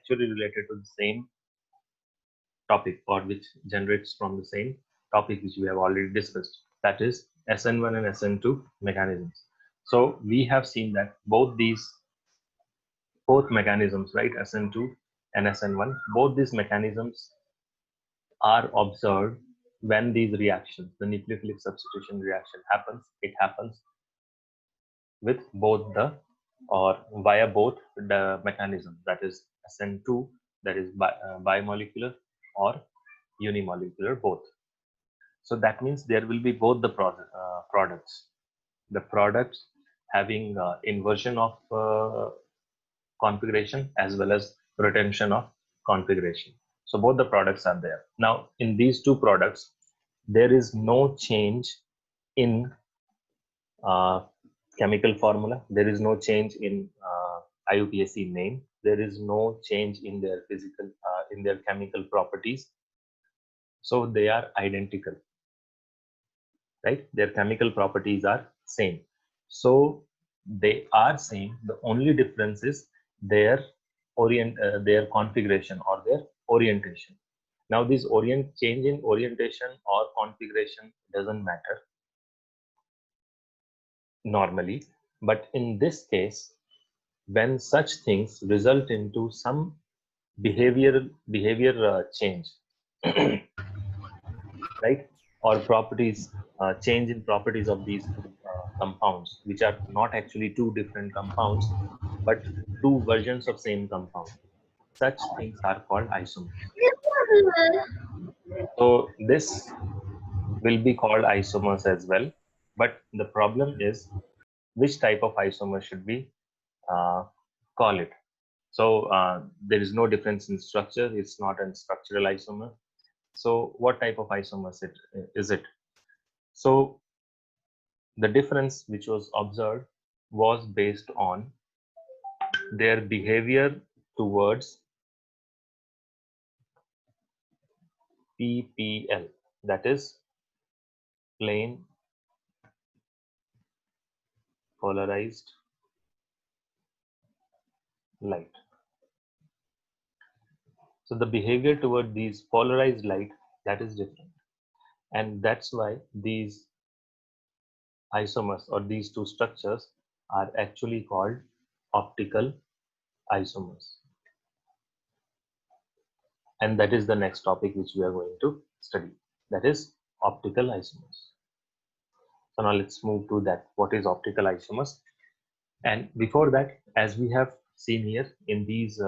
actually related to the same topic, or which generates from the same topic which we have already discussed, that is SN1 and SN2 mechanisms. So we have seen that both mechanisms, right, SN2 and SN1, both these mechanisms are observed when these reactions, the nucleophilic substitution reaction happens. It happens with both the, or via both the mechanism, that is SN2, that is bimolecular or unimolecular, both. So that means there will be both the products, the products having inversion of configuration as well as retention of configuration. So both the products are there. Now in these two products, there is no change in chemical formula. There is no change in IUPAC name. There is no change in their physical, in their chemical properties. So they are identical, right? Their chemical properties are same. So they are same. The only difference is their their configuration or their orientation. Now this change in orientation or configuration doesn't matter normally, but in this case, when such things result into some behavior change, right, or properties, change in properties of these two compounds, which are not actually two different compounds but two versions of same compound, such things are called isomers. So this will be called isomers as well, but the problem is which type of isomer should we uh, call it. So there is no difference in structure. It's not a structural isomer. So what type of isomers is it? So the difference which was observed was based on their behavior towards PPL, that is plane polarized light. So the behavior toward these polarized light, that is different, and that's why these isomers or these two structures are actually called optical isomers. And that is the next topic which we are going to study, that is optical isomers. So now let's move to that. What is optical isomers? And before that, as we have seen here in these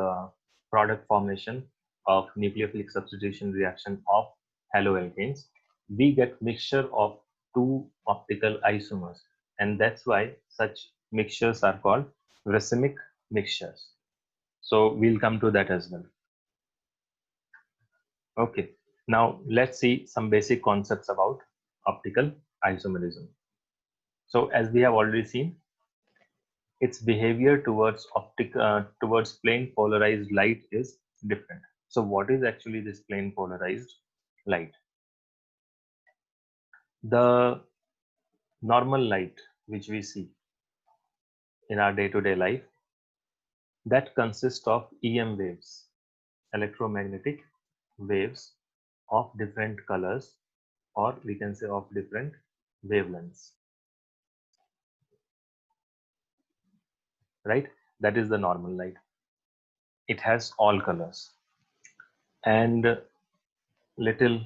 product formation of nucleophilic substitution reaction of haloalkanes, we get mixture of two optical isomers, and that's why such mixtures are called racemic mixtures. So we'll come to that as well. Okay, now let's see some basic concepts about optical isomerism. So as we have already seen, its behavior towards plane polarized light is different. So what is actually this plane polarized light? The normal light which we see in our day-to-day life, that consists of EM waves, electromagnetic waves of different colors, or we can say of different wavelengths, right? That is the normal light. It has all colors, and little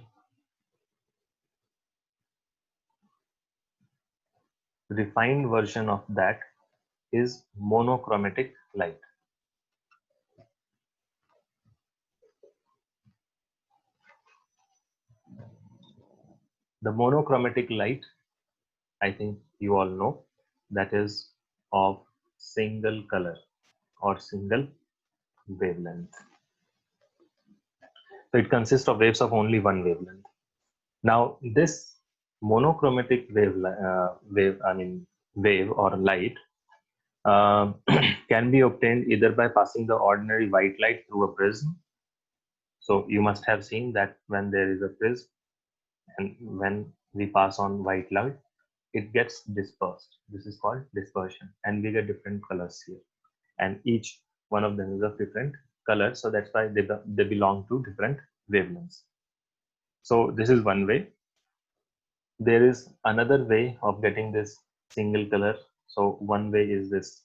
refined version of that is monochromatic light. The monochromatic light, I think you all know, that is of single color or single wavelength. So it consists of waves of only one wavelength. Now this monochromatic wave or light can be obtained either by passing the ordinary white light through a prism. So you must have seen that when there is a prism and when we pass on white light, it gets dispersed. This is called dispersion, and we get different colors here, and each one of them is of different color, so that's why they belong to different wavelengths. So this is one way. There is another way of getting this single color. So one way is this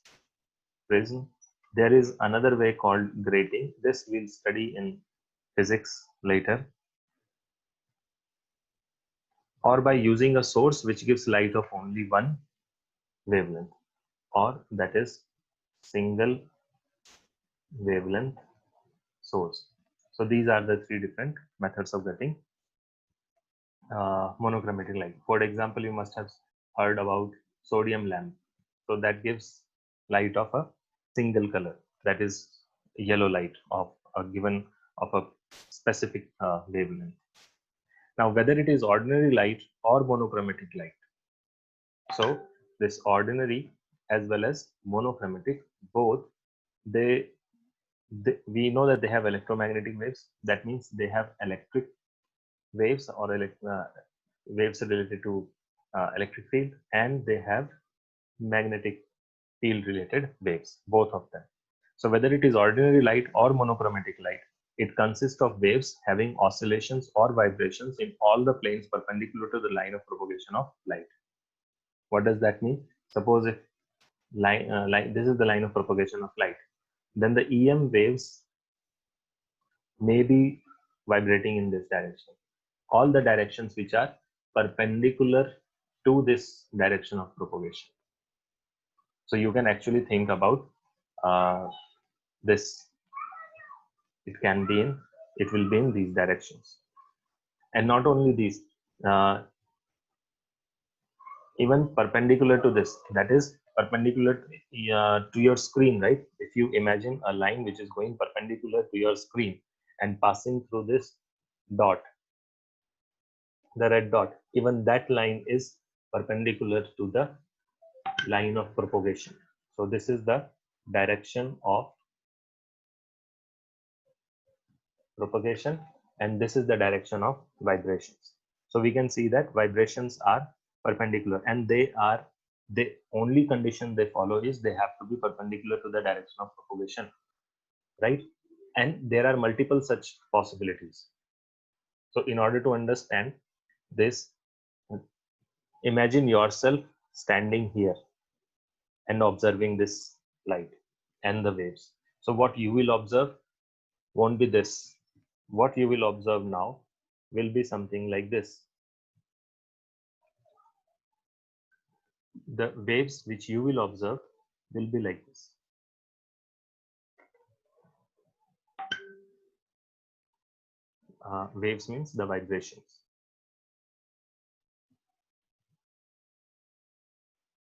prism. There is another way called grating. This we'll study in physics later. Or by using a source which gives light of only one wavelength, or that is single wavelength source. So these are the three different methods of getting monochromatic light. For example, you must have heard about sodium lamp. So that gives light of a single color, that is yellow light of a given of a specific wavelength. Now, whether it is ordinary light or monochromatic light, so this ordinary as well as monochromatic, both they we know that they have electromagnetic waves. That means they have electric waves or waves related to electric field, and they have magnetic field related waves, both of them. So whether it is ordinary light or monochromatic light, it consists of waves having oscillations or vibrations in all the planes perpendicular to the line of propagation of light. What does that mean? Suppose if this is the line of propagation of light, then the EM waves may be vibrating in this direction. All the directions which are perpendicular to this direction of propagation. So you can actually think about this. It will be in these directions, and not only these, even perpendicular to this, that is perpendicular to your screen, right? If you imagine a line which is going perpendicular to your screen and passing through this dot, the red dot, even that line is perpendicular to the line of propagation. So this is the direction of propagation, and this is the direction of vibrations. So we can see that vibrations are perpendicular, and the only condition they follow is they have to be perpendicular to the direction of propagation, right? And there are multiple such possibilities. So in order to understand this, imagine yourself standing here and observing this light and the waves. So what you will observe won't be this. What you will observe now will be something like this. The waves which you will observe will be like this. Waves means the vibrations.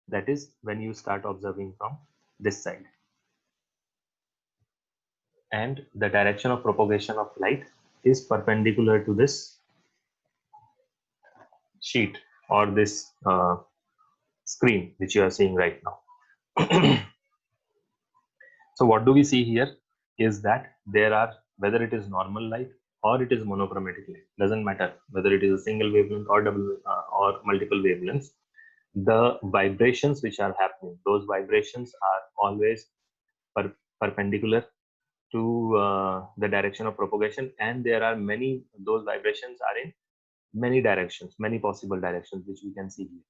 That is when you start observing from this side. And the direction of propagation of light is perpendicular to this sheet or this screen which you are seeing right now. So what do we see here is that there are, whether it is normal light or it is monochromatic light, doesn't matter whether it is a single wavelength or double or multiple wavelengths, the vibrations which are happening, those vibrations are always perpendicular to the direction of propagation, and there are many, those vibrations are in many directions, many possible directions, which we can see here.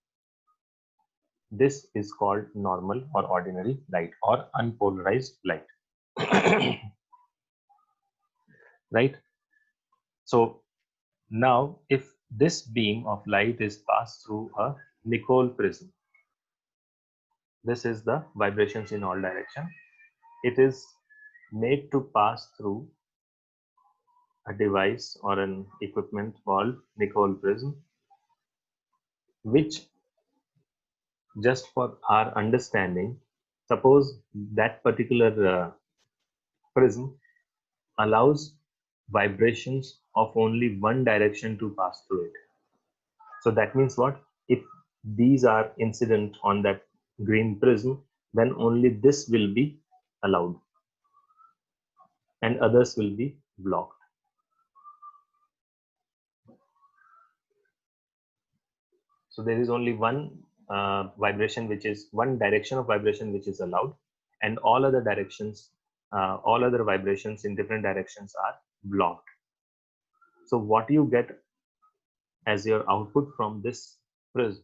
This is called normal or ordinary light or unpolarized light. Right? So now if this beam of light is passed through a Nicol prism, this is the vibrations in all direction. It is made to pass through a device or an equipment called Nicol prism, which, just for our understanding, suppose that particular prism allows vibrations of only one direction to pass through it. So that means what? If these are incident on that green prism, then only this will be allowed and others will be blocked. So there is only one vibration, which is one direction of vibration which is allowed, and all other directions all other vibrations in different directions are blocked. So what you get as your output from this prism,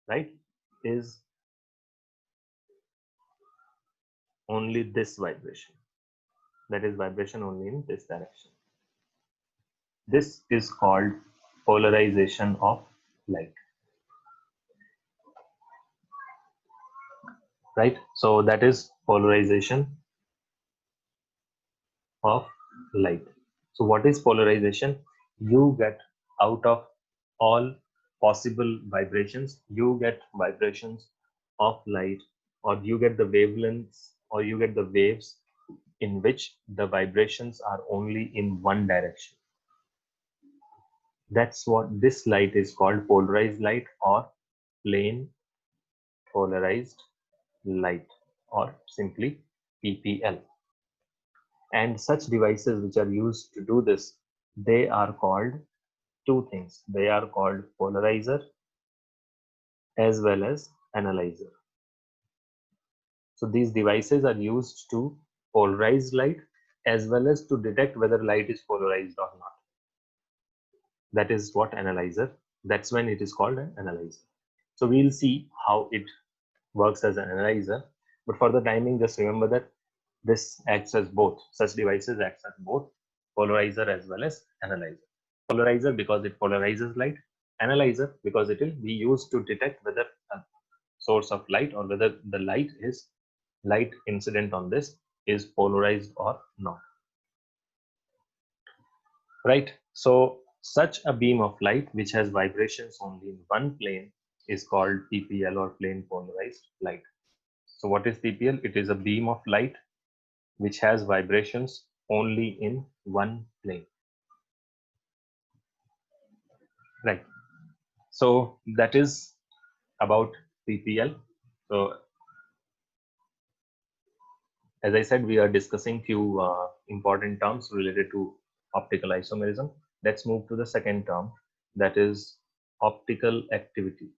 right, is only this vibration. That is vibration only in this direction. This is called polarization of light, right? So that is polarization of light. So what is polarization? You get out of all possible vibrations, you get vibrations of light, or you get the wavelengths, or you get the waves in which the vibrations are only in one direction. That's what this light is called, polarized light or plane polarized light, or simply PPL. And such devices which are used to do this, they are called two things. They are called polarizer as well as analyzer. So these devices are used to polarize light as well as to detect whether light is polarized or not. That is what analyzer, that's when it is called an analyzer. So we'll see how it works as an analyzer, but for the timing, just remember that this acts as both. Such devices acts as both polarizer as well as analyzer. Polarizer because it polarizes light, analyzer because it will be used to detect whether a source of light or whether the light incident on this is polarized or not. Right? So such a beam of light which has vibrations only in one plane is called PPL, or plane polarized light. So what is PPL? It is a beam of light which has vibrations only in one plane. Right. So that is about PPL. So as I said, we are discussing few important terms related to optical isomerism. Let's move to the second term, that is optical activity.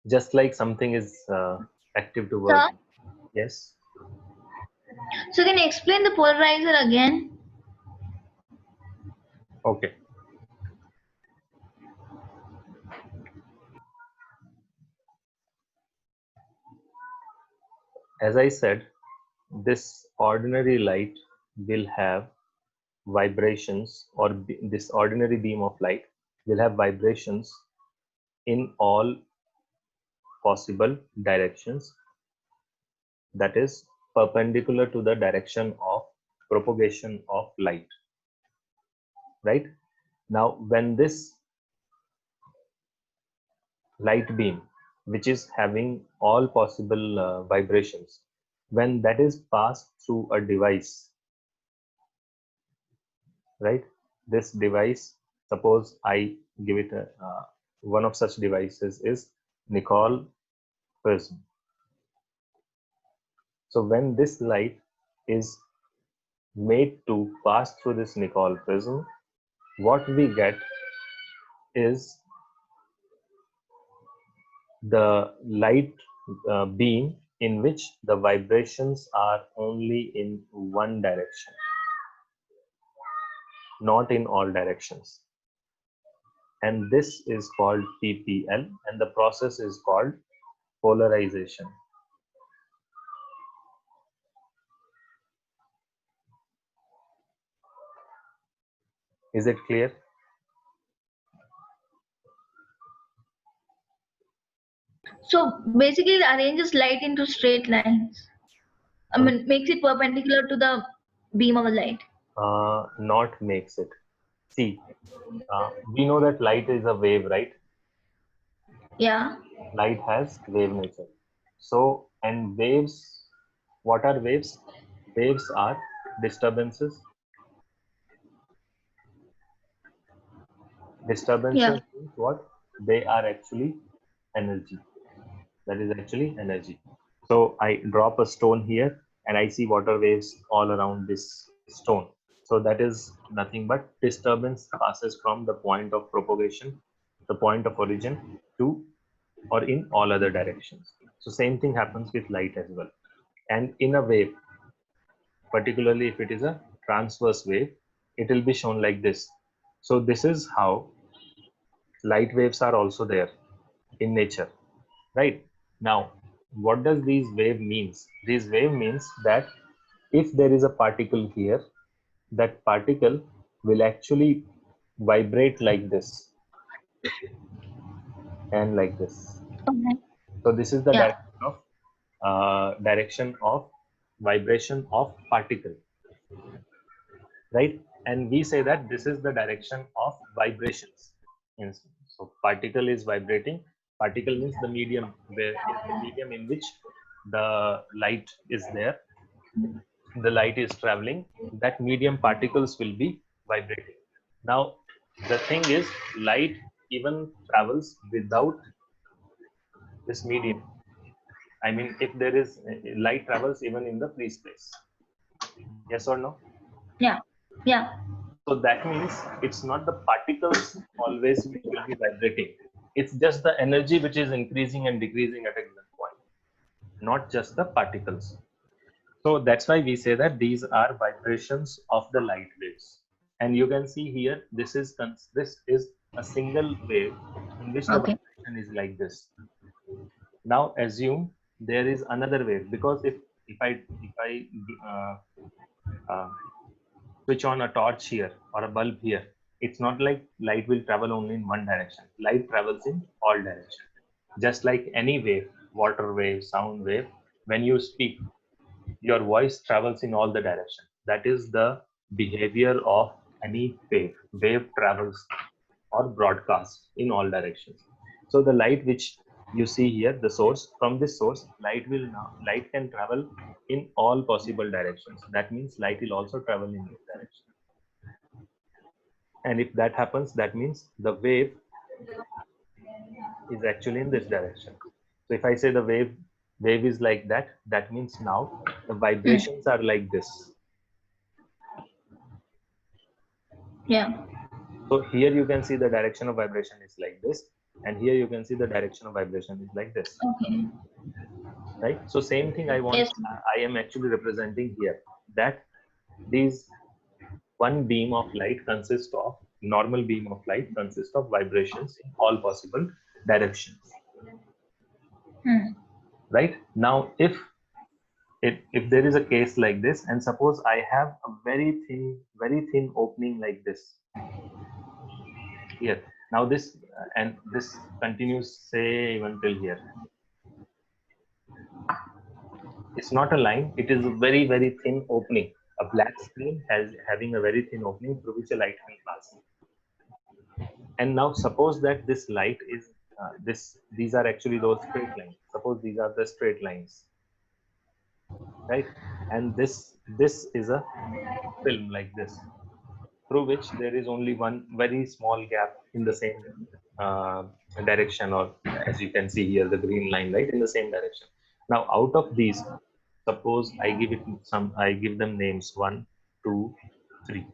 Just like something is active to work. Sir, Yes. so can you explain the polarizer again? Okay. As I said, this ordinary light will have vibrations, or this ordinary beam of light will have vibrations in all possible directions, that is perpendicular to the direction of propagation of light. Right? Now when this light beam, which is having all possible vibrations, when that is passed through a device, right, this device, suppose I give it a one of such devices is Nicol prism. So when this light is made to pass through this Nicol prism, what we get is the light beam in which the vibrations are only in one direction, not in all directions. And this is called PPL, and the process is called polarization. Is it clear? So basically, it arranges light into straight lines. I mean, makes it perpendicular to the beam of a light. Not makes it. See, we know that light is a wave, right? Yeah. Light has wave nature. So, and waves, what are waves? Waves are disturbances. Yeah. Disturbances means what? They are actually energy. That is actually energy. So I drop a stone here and I see water waves all around this stone. So that is nothing but disturbance passes from the point of propagation the point of origin to or in all other directions. So same thing happens with light as well. And in a wave, particularly if it is a transverse wave, it will be shown like this. So this is how light waves are also there in nature, right? Now, what does these wave means? These wave means that if there is a particle here, that particle will actually vibrate like this and like this. Okay. So this is the Yeah. direction of vibration of particle, right? And we say that this is the direction of vibrations. So particle is vibrating. Particle means the medium, where in the medium in which the light is there, the light is traveling, that medium particles will be vibrating. Now, the thing is, light even travels without this medium. I mean, if there is light travels even in the free space. Yes or no? Yeah. Yeah. So that means it's not the particles always which will be vibrating. It's just the energy which is increasing and decreasing at a given point, not just the particles. So that's why we say that these are vibrations of the light waves. And you can see here, this is a single wave in which the Okay. vibration is like this. Now assume there is another wave, because if I switch on a torch here or a bulb here, it's not like light will travel only in one direction. Light travels in all directions. Just like any wave, water wave, sound wave, when you speak, your voice travels in all the directions. That is the behavior of any wave. Wave travels or broadcasts in all directions. So the light which you see here, the source, from this source, light can travel in all possible directions. That means light will also travel in this direction. And if that happens, that means the wave is actually in this direction. So if I say the wave is like that, that means now the vibrations are like this. Yeah. So here you can see the direction of vibration is like this, and here you can see the direction of vibration is like this. Okay. Right? So same thing Yes. I am actually representing here, that these one beam of light consists of, normal beam of light consists of vibrations in all possible directions. Right? Now, if there is a case like this, and suppose I have a very thin opening like this here. Now this and this continues, say, even till here. It's not a line, it is a very thin opening. A black screen having a very thin opening through which a light can pass. And now suppose that this light is these are actually those straight lines. Suppose these are the straight lines, right? And this is a film like this, through which there is only one very small gap in the same direction, or as you can see here, the green line, right, in the same direction. Now out of these, suppose I give them names 1, 2, 3.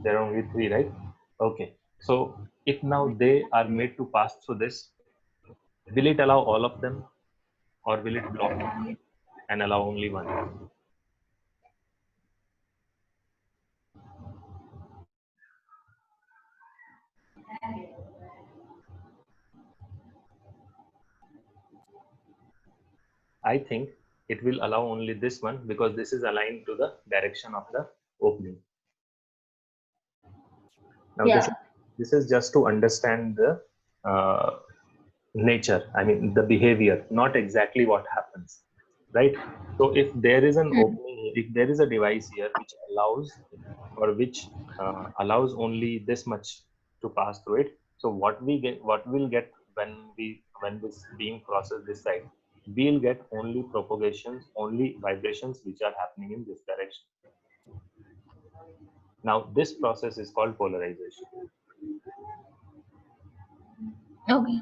There are only 3, right? Okay. So if now they are made to pass through this, will it allow all of them, or will it block and allow only one? I think it will allow only this one, because this is aligned to the direction of the opening. Now this is just to understand the nature, I mean the behavior, not exactly what happens, right? So if there is an opening, if there is a device here which allows, or which allows only this much to pass through it, so what we'll get when this beam crosses this side, we'll get only propagations, only vibrations which are happening in this direction. Now this process is called polarization. Okay.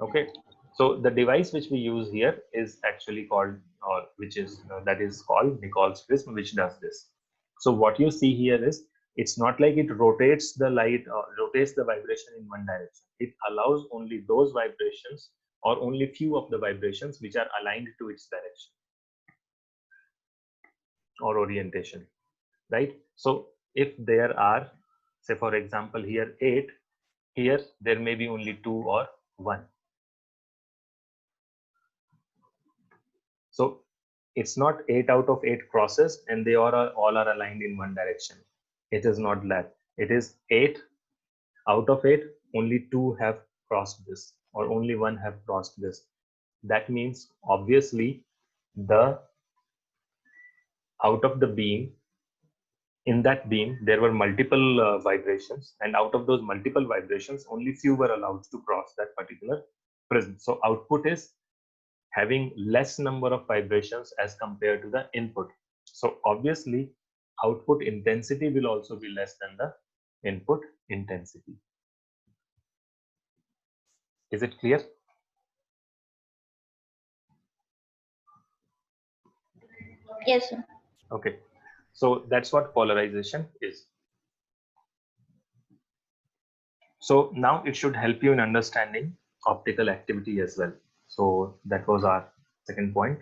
Okay, so the device which we use here is actually called, or which is that is called Nichols prism, which does this. So what you see here is It's not like it rotates the light or rotates the vibration in one direction. It allows only those vibrations or only few of the vibrations which are aligned to its direction or orientation, right? So if there are, say for example, here 8, here there may be only 2 or 1. So it's not 8 out of 8 crosses and they all are aligned in one direction. It is not that. It is 8 out of 8, only 2 have crossed this or only 1 have crossed this. That means obviously the out of the beam, in that beam there were multiple vibrations, and out of those multiple vibrations only few were allowed to cross that particular prism. So output is having less number of vibrations as compared to the input. So obviously output intensity will also be less than the input intensity. Is it clear? Yes, sir. Okay, so that's what polarization is. So now it should help you in understanding optical activity as well. So that was our second point.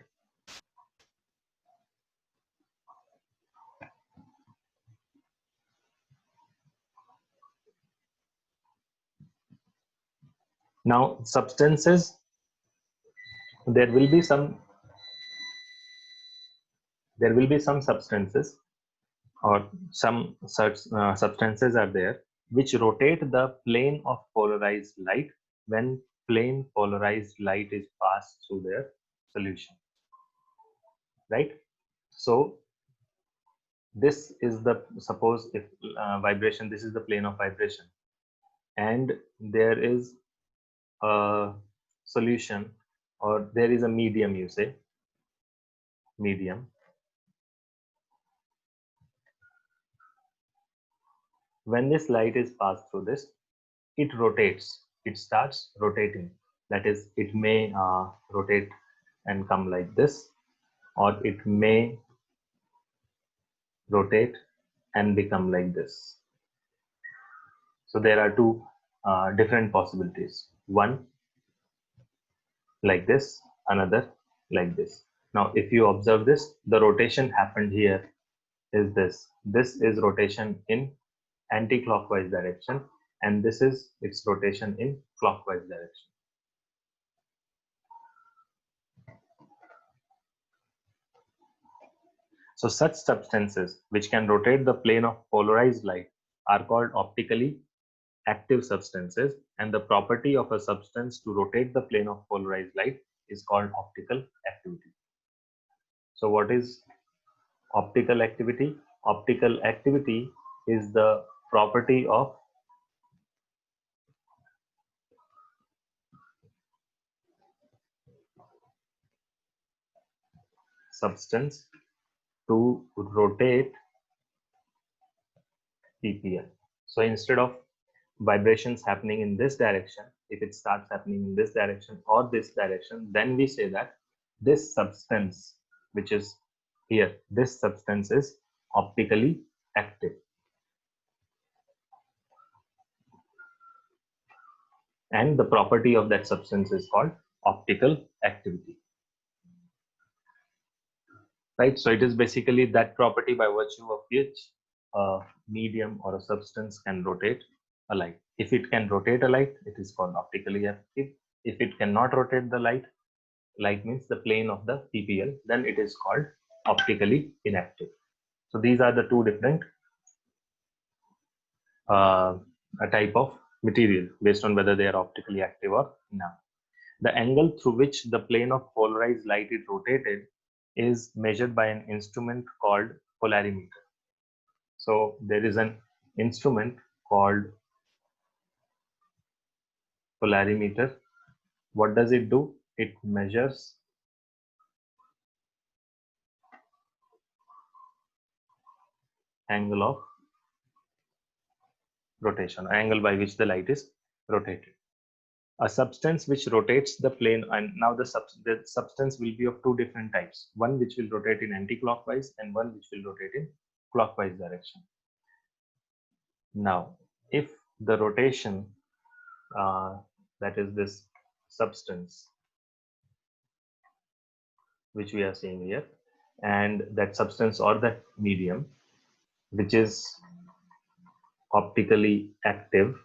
Now substances, there will be some substances or some such substances are there which rotate the plane of polarized light when plane polarized light is passed through their solution, right? So this is the, suppose if vibration, this is the plane of vibration, and there is a solution or there is a medium, you say medium. When this light is passed through this, it rotates, it starts rotating. That is, it may rotate and come like this, or it may rotate and become like this. So there are two different possibilities. One like this, another like this. Now if you observe this, the rotation happened here is this. This is rotation in anti-clockwise direction, and this is its rotation in clockwise direction. So such substances which can rotate the plane of polarized light are called optically active substances, and the property of a substance to rotate the plane of polarized light is called optical activity. So what is optical activity? Optical activity is the property of substance to rotate PPL. So instead of vibrations happening in this direction, if it starts happening in this direction or this direction, then we say that this substance, which is here, this substance is optically active. And the property of that substance is called optical activity. Right? So it is basically that property by virtue of which a medium or a substance can rotate a light. If it can rotate a light, it is called optically active. If it cannot rotate the light means the plane of the PPL, then it is called optically inactive. So these are the two different a type of material based on whether they are optically active or not. The angle through which the plane of polarized light is rotated is measured by an instrument called polarimeter. So there is an instrument called polarimeter. What does it do? It measures angle of rotation, angle by which the light is rotated. A substance which rotates the plane, and now the substance will be of two different types, one which will rotate in anti-clockwise and one which will rotate in clockwise direction. Now, if the rotation, that is this substance which we are seeing here, and that substance or that medium which is optically active,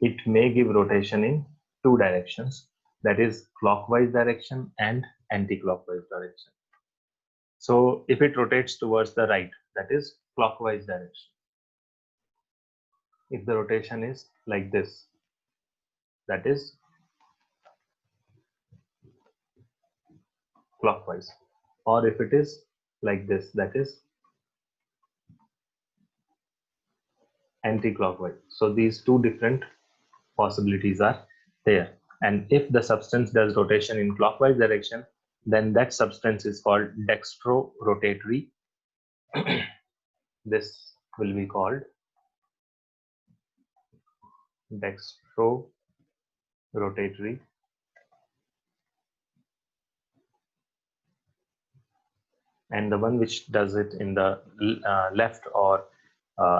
it may give rotation in two directions, that is clockwise direction and anti-clockwise direction. So if it rotates towards the right, that is clockwise direction. If the rotation is like this, that is clockwise. Or if it is like this, that is anti-clockwise. So these two different possibilities are there. And if the substance does rotation in clockwise direction, then that substance is called dextro-rotatory. This will be called dextro-rotatory. And the one which does it in the left or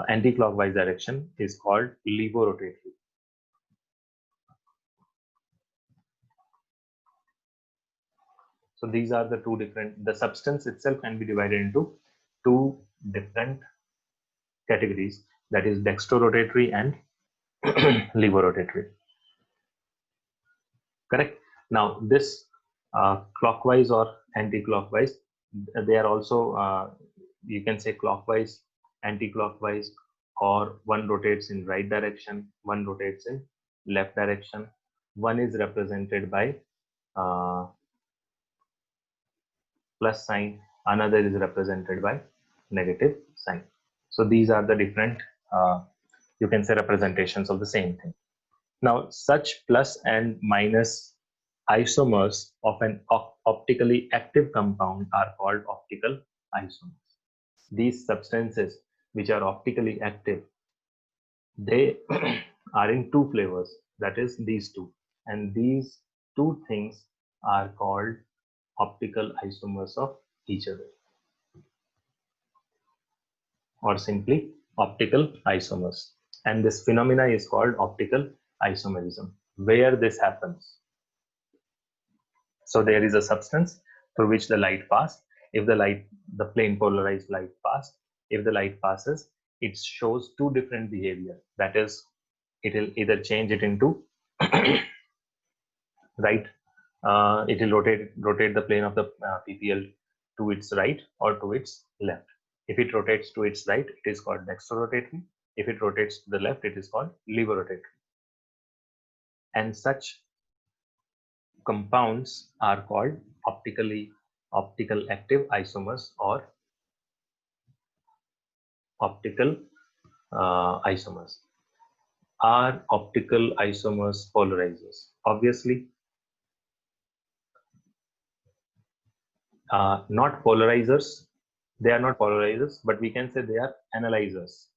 anti-clockwise direction is called levorotatory. So these are the two different, the substance itself can be divided into two different categories, that is dextrorotatory and levorotatory. Correct. Now this clockwise or anti-clockwise, they are also, you can say clockwise, anti-clockwise, or one rotates in right direction, one rotates in left direction. One is represented by plus sign, another is represented by negative sign. So these are the different, you can say, representations of the same thing. Now, such plus and minus isomers of an optically active compound are called optical isomers. These substances which are optically active, they are in two flavors, that is these two, and these two things are called optical isomers of each other, or simply optical isomers. And this phenomena is called optical isomerism. Where this happens, so there is a substance through which the light passed. If the plane polarized light passed, if the light passes, it shows two different behavior. That is, it will either change it into right, it will rotate the plane of the PPL to its right or to its left. If it rotates to its right, it is called dextrorotatory. If it rotates to the left, it is called levorotatory. And such compounds are called optical active isomers or optical isomers. Are optical isomers polarizers? Obviously, not polarizers. They are not polarizers, but we can say they are analyzers.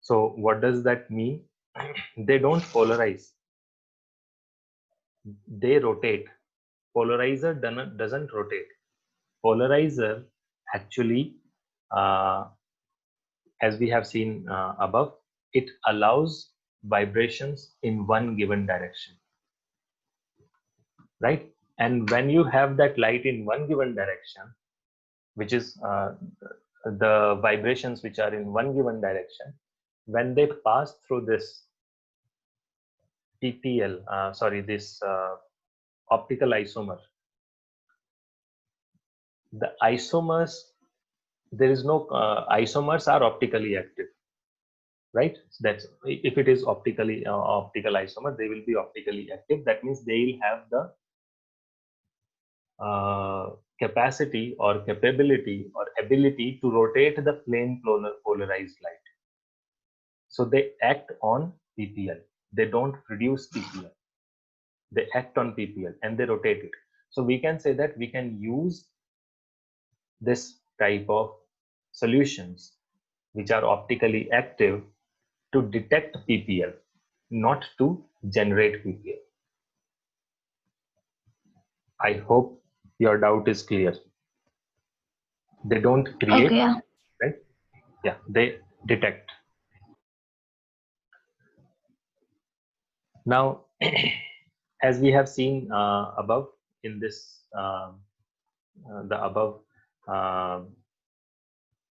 So what does that mean? They don't polarize. They rotate. Polarizer doesn't rotate. Polarizer actually, as we have seen above, it allows vibrations in one given direction, right? And when you have that light in one given direction, which is the vibrations which are in one given direction, when they pass through this PPL, this optical isomer, the isomers, there is no isomers are optically active, right? That's if it is optical isomer, they will be optically active. That means they will have the capacity or capability or ability to rotate the plane polarized light. So they act on PPL. They don't produce PPL. They act on PPL and they rotate it. So we can say that we can use this type of solutions which are optically active to detect PPL, not to generate PPL. I hope your doubt is clear. They don't create, Okay, yeah. right? Yeah, they detect. Now, as we have seen above in this, the above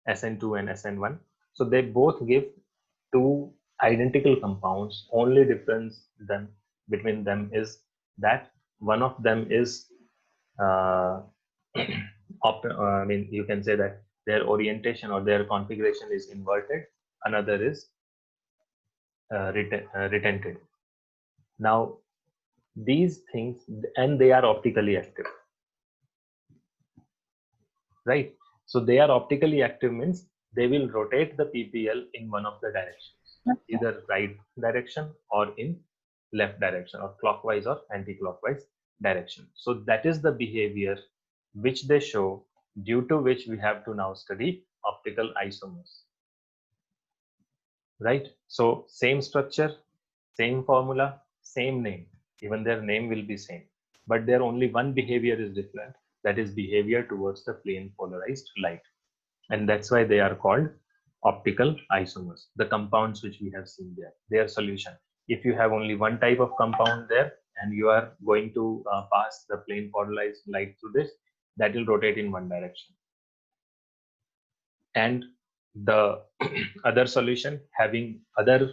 SN2 and SN1, so they both give two identical compounds. Only difference between them is that one of them is uh, I mean, you can say that their orientation or their configuration is inverted. Another is retented. Now, these things, and they are optically active, right? So they are optically active means they will rotate the PPL in one of the directions, either right direction or in left direction, or clockwise or anti-clockwise direction. So that is the behavior which they show, due to which we have to now study optical isomers, right? So same structure, same formula, same name, even their name will be same, but their only one behavior is different, that is behavior towards the plane polarized light, and that's why they are called optical isomers. The compounds which we have seen there, their solution, if you have only one type of compound there and you are going to pass the plane polarized light through this, that will rotate in one direction, and the other solution having other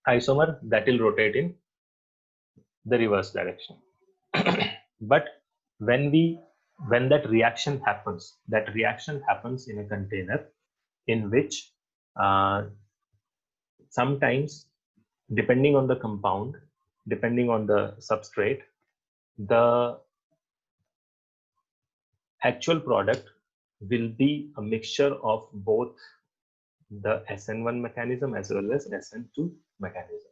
isomer, that will rotate in the reverse direction. But when that reaction happens in a container in which sometimes, depending on the compound, depending on the substrate, the actual product will be a mixture of both the SN1 mechanism as well as SN2 mechanism.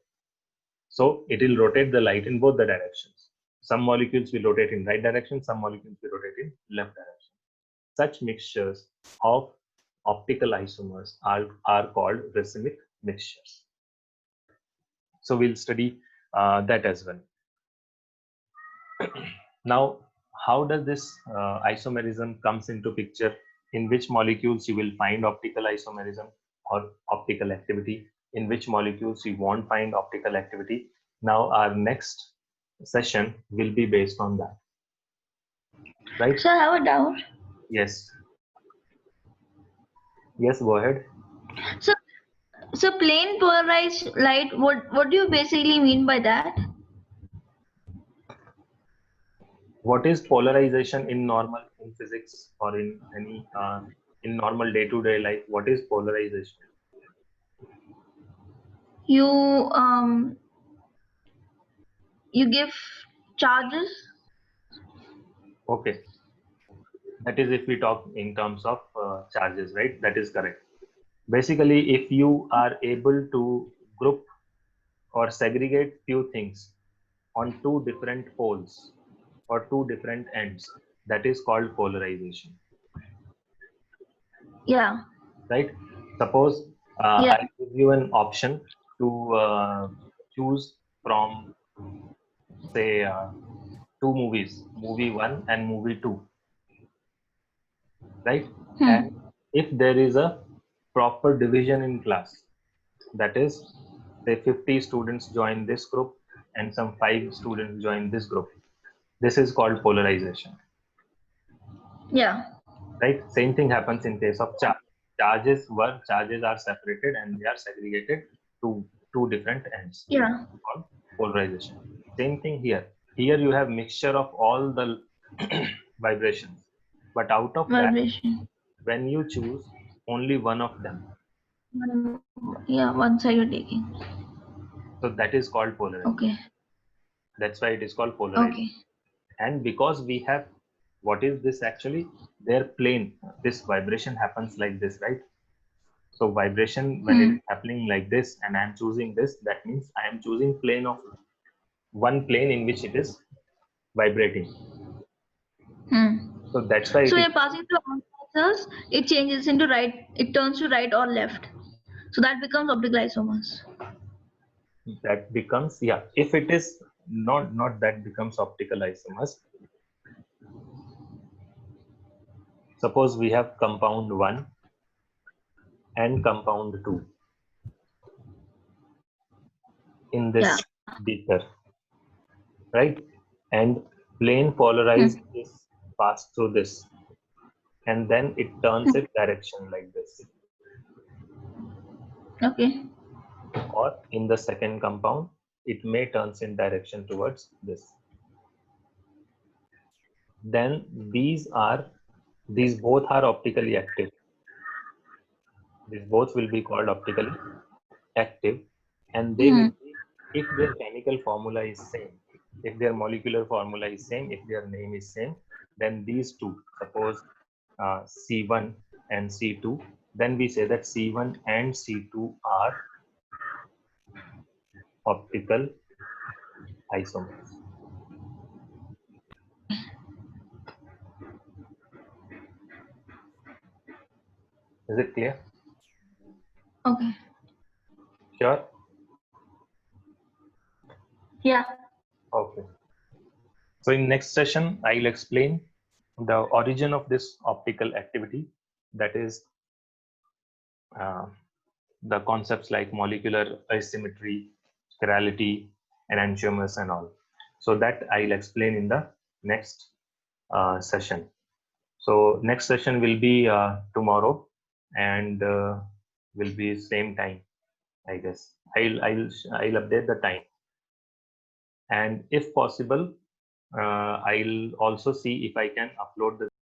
So it will rotate the light in both the directions. Some molecules will rotate in right direction, some molecules will rotate in left direction. Such mixtures of optical isomers are called racemic mixtures. So we'll study that as well. Now, how does this isomerism comes into picture? In which molecules you will find optical isomerism or optical activity? In which molecules you won't find optical activity? Now, our next session will be based on that, right? So I have a doubt. Yes. Yes, go ahead. So plane polarized light, what do you basically mean by that? What is polarization in normal, in physics, or in any in normal day-to-day life? What is polarization? You you give charges. Okay, that is if we talk in terms of charges, right? That is correct. Basically, if you are able to group or segregate few things on two different poles or two different ends, that is called polarization, Yeah. right? Suppose Yeah. I give you an option to choose from, say, two movies, movie one and movie two, right? And Hmm. if there is a proper division in class, that is, say 50 students join this group and some 5 students join this group, this is called polarization, Yeah. right? Same thing happens in case of charge. Charges are separated and they are segregated to two different ends, Yeah. called polarization. Same thing here. Here you have mixture of all the vibrations, but out of that, Vibration. when you choose only one of them, Yeah. One side you're taking. so that is called polarization. Okay. That's why it is called polarization. Okay. And because we have, what is this actually? Their plane, this vibration happens like this, right? So vibration, when it Hmm. is happening like this and I'm choosing this, that means I am choosing plane of one plane in which it is vibrating. Hmm. So that's why So it is, you're passing through answers, it changes into right, it turns to right or left. So that becomes optical isomers. that becomes, yeah, if it is not that becomes optical isomers. Suppose we have compound 1 and compound 2 in this beaker, right? And plane polarized is passed through this, and then it turns its direction like this. Okay. Or in the second compound, it may turns in direction towards this. Then these both are optically active. These both will be called optically active, and they will be, if their chemical formula is same, if their molecular formula is same, if their name is same, then these two, suppose C1 and C2, then we say that C1 and C2 are optical isomers. Is it clear? Okay. Sure? Yeah. Okay. So in next session, I'll explain the origin of this optical activity, that is the concepts like molecular asymmetry, chirality, enantiomers and all. So that I'll explain in the next session. So next session will be tomorrow, and will be same time, I guess. I'll update the time, and if possible, I'll also see if I can upload the